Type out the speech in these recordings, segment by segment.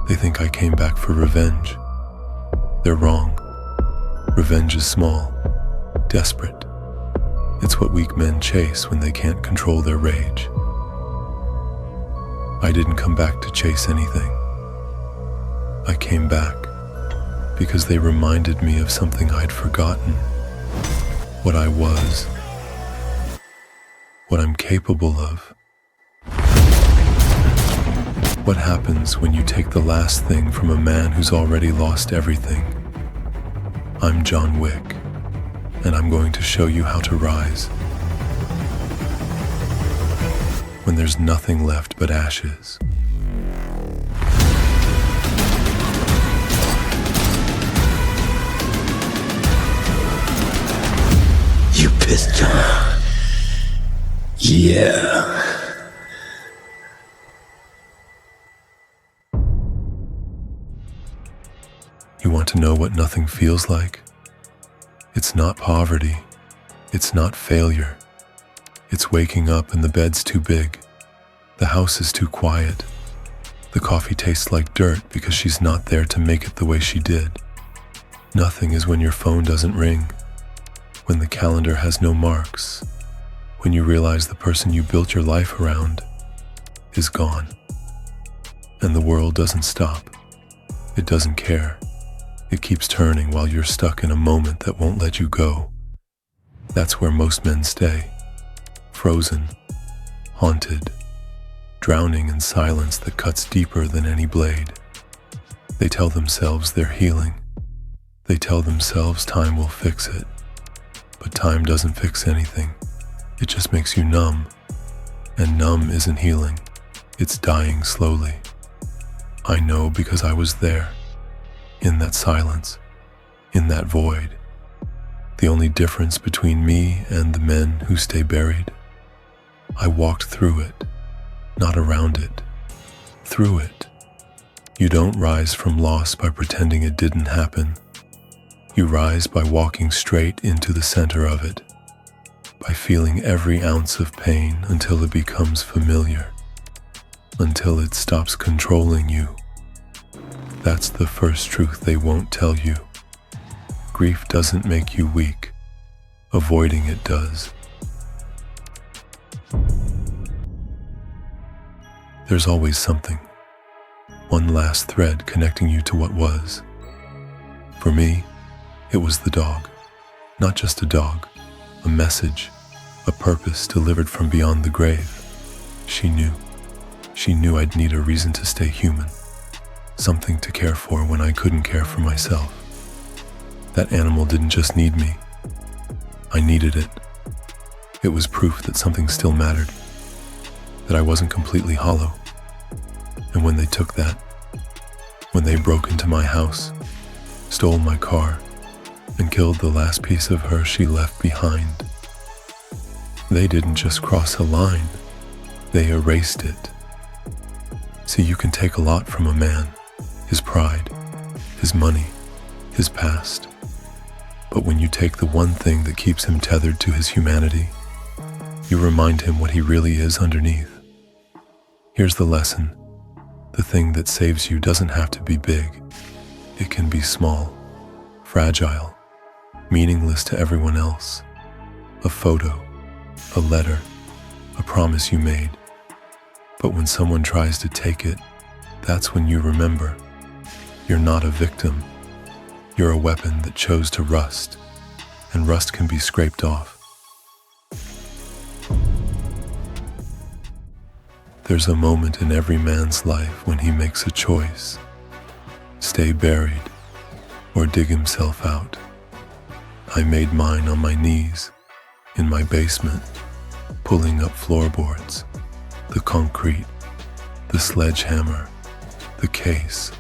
They think I came back for revenge. They're wrong. Revenge is small, desperate. It's what weak men chase when they can't control their rage. I didn't come back to chase anything. I came back because they reminded me of something I'd forgotten. What I was. What I'm capable of. What happens when you take the last thing from a man who's already lost everything? I'm John Wick, and I'm going to show you how to rise. When there's nothing left but ashes. You pissed, John? Yeah. You want to know what nothing feels like? It's not poverty. It's not failure. It's waking up and the bed's too big. The house is too quiet. The coffee tastes like dirt because she's not there to make it the way she did. Nothing is when your phone doesn't ring, when the calendar has no marks, when you realize the person you built your life around is gone. And the world doesn't stop. It doesn't care. It keeps turning while you're stuck in a moment that won't let you go. That's where most men stay. Frozen, haunted, drowning in silence that cuts deeper than any blade. They tell themselves they're healing. They tell themselves time will fix it. But time doesn't fix anything. It just makes you numb. And numb isn't healing. It's dying slowly. I know because I was there. In that silence. In that void. The only difference between me and the men who stay buried. I walked through it. Not around it. Through it. You don't rise from loss by pretending it didn't happen. You rise by walking straight into the center of it, by feeling every ounce of pain until it becomes familiar, until it stops controlling you. That's the first truth they won't tell you. Grief doesn't make you weak. Avoiding it does. There's always something, one last thread connecting you to what was. For me, it was the dog. Not just a dog, a message, a purpose delivered from beyond the grave. She knew I'd need a reason to stay human, something to care for when I couldn't care for myself. That animal didn't just need me, I needed it. It was proof that something still mattered, that I wasn't completely hollow. And when they took that, when they broke into my house, stole my car, and killed the last piece of her she left behind, they didn't just cross a line, they erased it. See, you can take a lot from a man, his pride, his money, his past. But when you take the one thing that keeps him tethered to his humanity, you remind him what he really is underneath. Here's the lesson. The thing that saves you doesn't have to be big. It can be small, fragile, meaningless to everyone else. A photo, a letter, a promise you made. But when someone tries to take it, that's when you remember. You're not a victim. You're a weapon that chose to rust, and rust can be scraped off. There's a moment in every man's life when he makes a choice. Stay buried, or dig himself out. I made mine on my knees, in my basement, pulling up floorboards, the concrete, the sledgehammer, the case,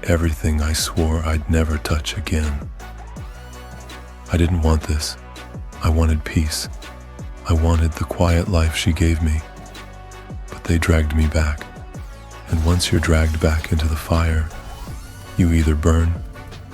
everything I swore I'd never touch again. I didn't want this. I wanted peace. I wanted the quiet life she gave me. But they dragged me back. And once you're dragged back into the fire, you either burn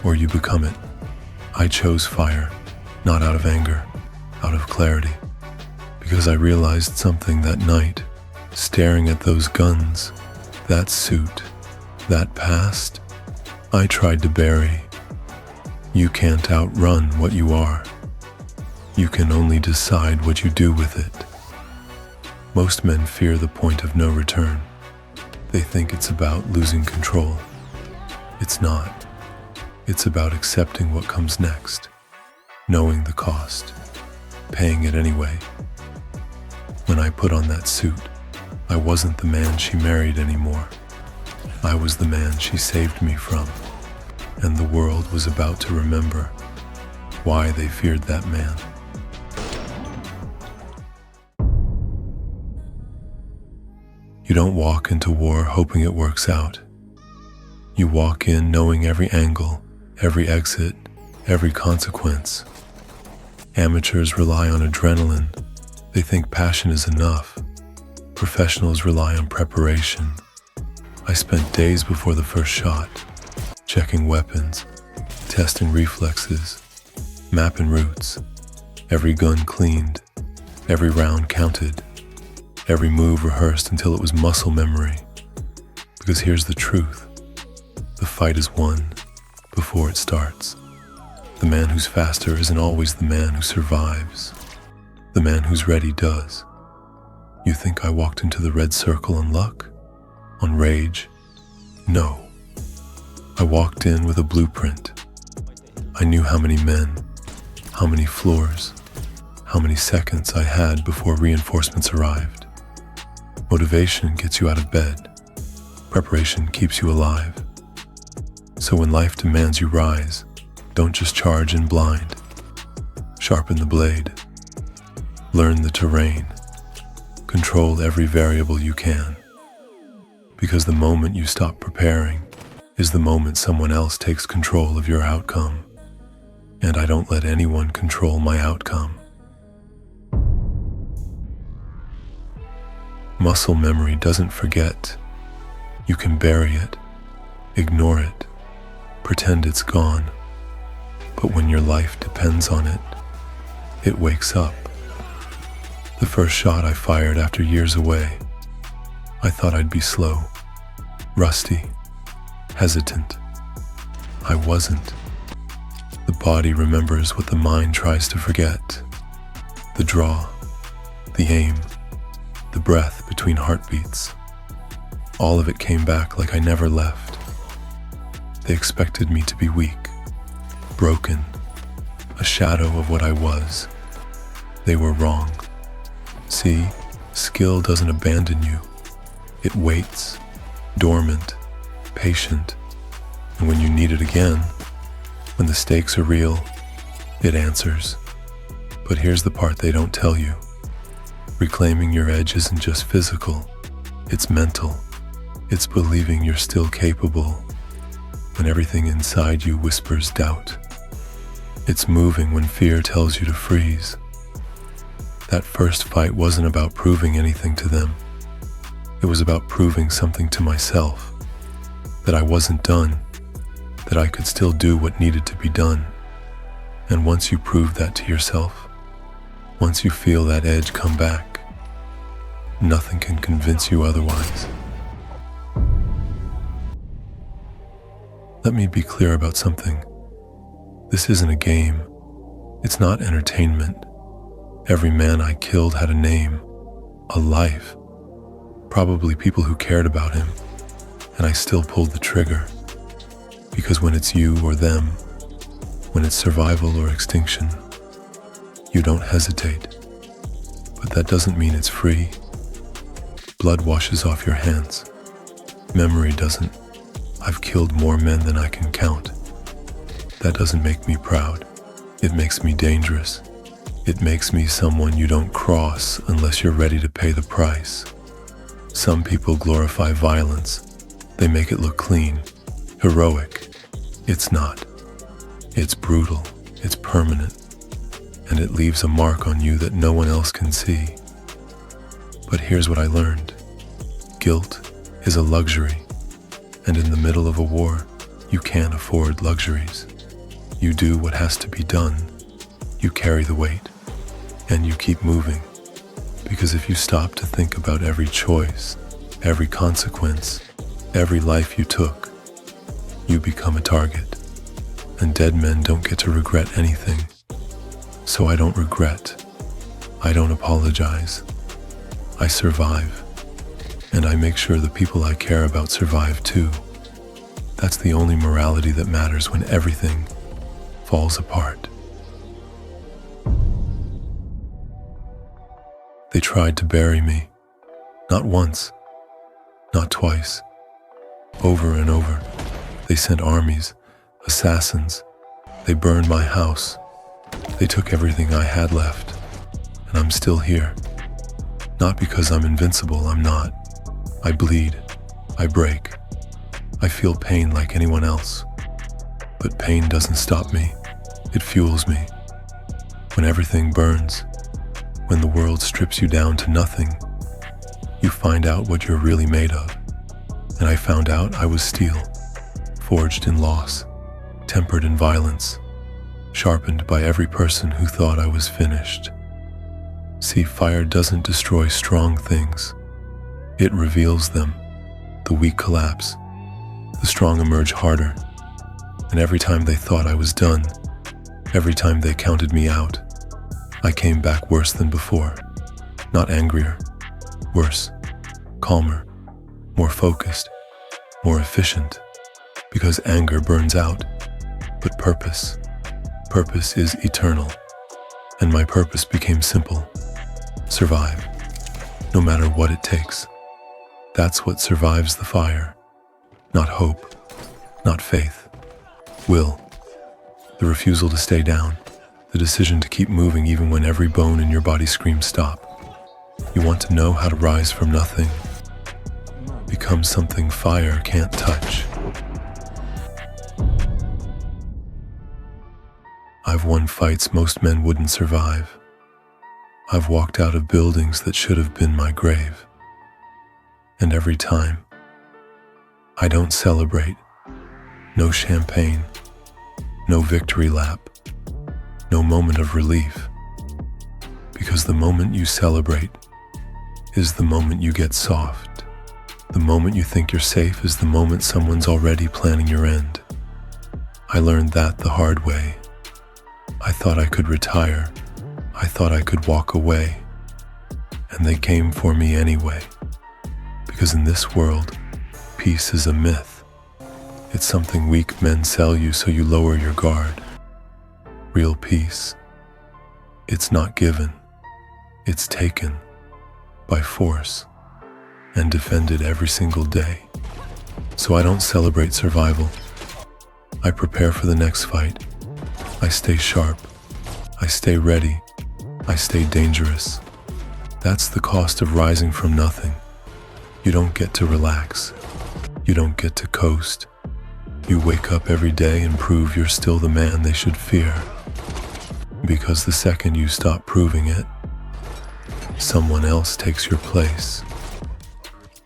or you become it. I chose fire, not out of anger, out of clarity. Because I realized something that night, staring at those guns, that suit, That past, I tried to bury. You can't outrun what you are. You can only decide what you do with it. Most men fear the point of no return. They think it's about losing control. It's not. It's about accepting what comes next, knowing the cost, paying it anyway. When I put on that suit, I wasn't the man she married anymore. I was the man she saved me from, and the world was about to remember why they feared that man. You don't walk into war hoping it works out. You walk in knowing every angle, every exit, every consequence. Amateurs rely on adrenaline. They think passion is enough. Professionals rely on preparation. I spent days before the first shot, checking weapons, testing reflexes, mapping routes, every gun cleaned, every round counted, every move rehearsed until it was muscle memory. Because here's the truth. The fight is won before it starts. The man who's faster isn't always the man who survives. The man who's ready does. You think I walked into the red circle on luck? On rage? No. I walked in with a blueprint. I knew how many men, how many floors, how many seconds I had before reinforcements arrived. Motivation gets you out of bed. Preparation keeps you alive. So when life demands you rise, don't just charge in blind. Sharpen the blade. Learn the terrain. Control every variable you can. Because the moment you stop preparing is the moment someone else takes control of your outcome. And I don't let anyone control my outcome. Muscle memory doesn't forget. You can bury it, ignore it, pretend it's gone. But when your life depends on it, it wakes up. The first shot I fired after years away, I thought I'd be slow, rusty, hesitant. I wasn't. The body remembers what the mind tries to forget. The draw, the aim, the breath between heartbeats. All of it came back like I never left. They expected me to be weak, broken, a shadow of what I was. They were wrong. See, skill doesn't abandon you. It waits, dormant, patient, and when you need it again, when the stakes are real, it answers. But here's the part they don't tell you. Reclaiming your edge isn't just physical, it's mental. It's believing you're still capable when everything inside you whispers doubt. It's moving when fear tells you to freeze. That first fight wasn't about proving anything to them. It was about proving something to myself, that I wasn't done, that I could still do what needed to be done. And once you prove that to yourself, once you feel that edge come back, nothing can convince you otherwise. Let me be clear about something. This isn't a game. It's not entertainment. Every man I killed had a name, a life, probably people who cared about him, and I still pulled the trigger. Because when it's you or them, when it's survival or extinction, you don't hesitate. But that doesn't mean it's free. Blood washes off your hands. Memory doesn't. I've killed more men than I can count. That doesn't make me proud. It makes me dangerous. It makes me someone you don't cross unless you're ready to pay the price. Some people glorify violence. They make it look clean, heroic. It's not. It's brutal. It's permanent. And it leaves a mark on you that no one else can see. But here's what I learned. Guilt is a luxury. And in the middle of a war, you can't afford luxuries. You do what has to be done. You carry the weight. And you keep moving. Because if you stop to think about every choice, every consequence, Every life you took, you become a target. And dead men don't get to regret anything. So I don't regret. I don't apologize. I survive. And I make sure the people I care about survive too. That's the only morality that matters when everything falls apart. They tried to bury me. Not once. Not twice. Over and over. They sent armies, assassins. They burned my house. They took everything I had left. And I'm still here. Not because I'm invincible, I'm not. I bleed. I break. I feel pain like anyone else. But pain doesn't stop me. It fuels me. When everything burns, when the world strips you down to nothing, you find out what you're really made of. And I found out I was steel, forged in loss, tempered in violence, sharpened by every person who thought I was finished. See, fire doesn't destroy strong things. It reveals them. The weak collapse. The strong emerge harder. And every time they thought I was done, every time they counted me out, I came back worse than before. Not angrier. Worse. Calmer. More focused. More efficient. Because anger burns out. But purpose is eternal. And my purpose became simple. Survive. No matter what it takes. That's what survives the fire. Not hope. Not faith. Will. The refusal to stay down. The decision to keep moving even when every bone in your body screams stop. You want to know how to rise from nothing. Become something fire can't touch. I've won fights most men wouldn't survive. I've walked out of buildings that should have been my grave. And every time, I don't celebrate. No champagne, no victory lap, no moment of relief. Because the moment you celebrate is the moment you get soft. The moment you think you're safe is the moment someone's already planning your end. I learned that the hard way. I thought I could retire. I thought I could walk away. And they came for me anyway. Because in this world, peace is a myth. It's something weak men sell you so you lower your guard. Real peace, it's not given. It's taken by force and defended every single day. So I don't celebrate survival. I prepare for the next fight. I stay sharp. I stay ready. I stay dangerous. That's the cost of rising from nothing. You don't get to relax. You don't get to coast. You wake up every day and prove you're still the man they should fear. Because the second you stop proving it, someone else takes your place.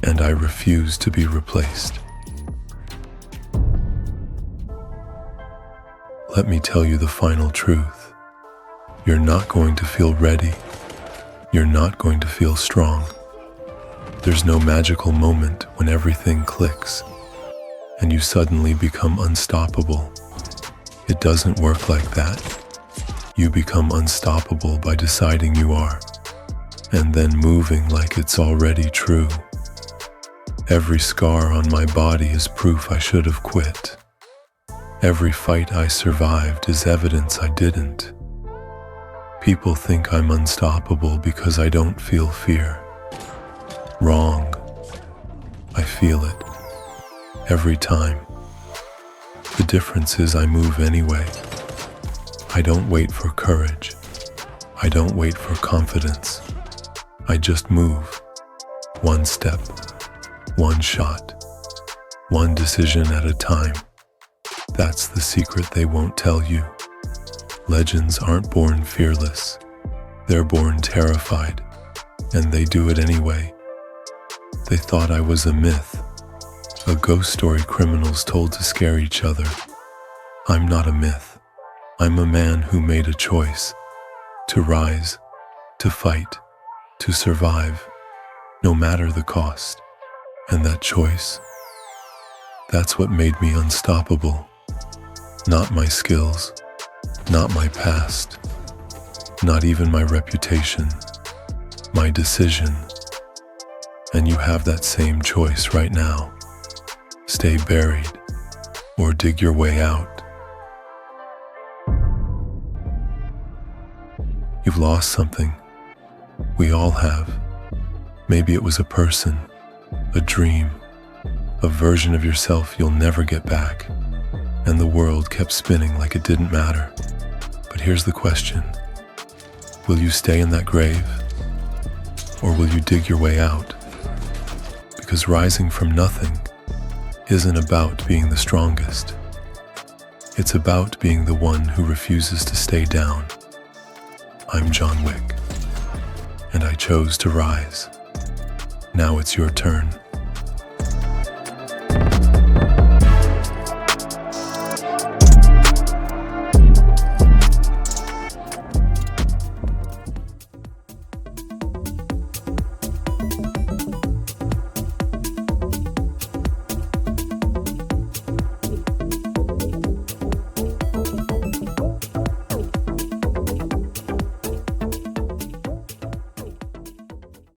And I refuse to be replaced. Let me tell you the final truth. You're not going to feel ready. You're not going to feel strong. There's no magical moment when everything clicks and you suddenly become unstoppable. It doesn't work like that. You become unstoppable by deciding you are, and then moving like it's already true. Every scar on my body is proof I should have quit. Every fight I survived is evidence I didn't. People think I'm unstoppable because I don't feel fear. Wrong. I feel it. Every time. The difference is I move anyway. I don't wait for courage. I don't wait for confidence. I just move. One step. One shot. One decision at a time. That's the secret they won't tell you. Legends aren't born fearless. They're born terrified. And they do it anyway. They thought I was a myth. A ghost story criminals told to scare each other. I'm not a myth. I'm a man who made a choice. To rise. To fight. To survive. No matter the cost. And that choice That's what made me unstoppable. Not my skills, not my past, not even my reputation, my decision. And you have that same choice right now. Stay buried or dig your way out. You've lost something. We all have. Maybe it was a person, a dream, a version of yourself you'll never get back. And the world kept spinning like it didn't matter. But here's the question. Will you stay in that grave? Or will you dig your way out? Because rising from nothing isn't about being the strongest. It's about being the one who refuses to stay down. I'm John Wick, and I chose to rise. Now it's your turn.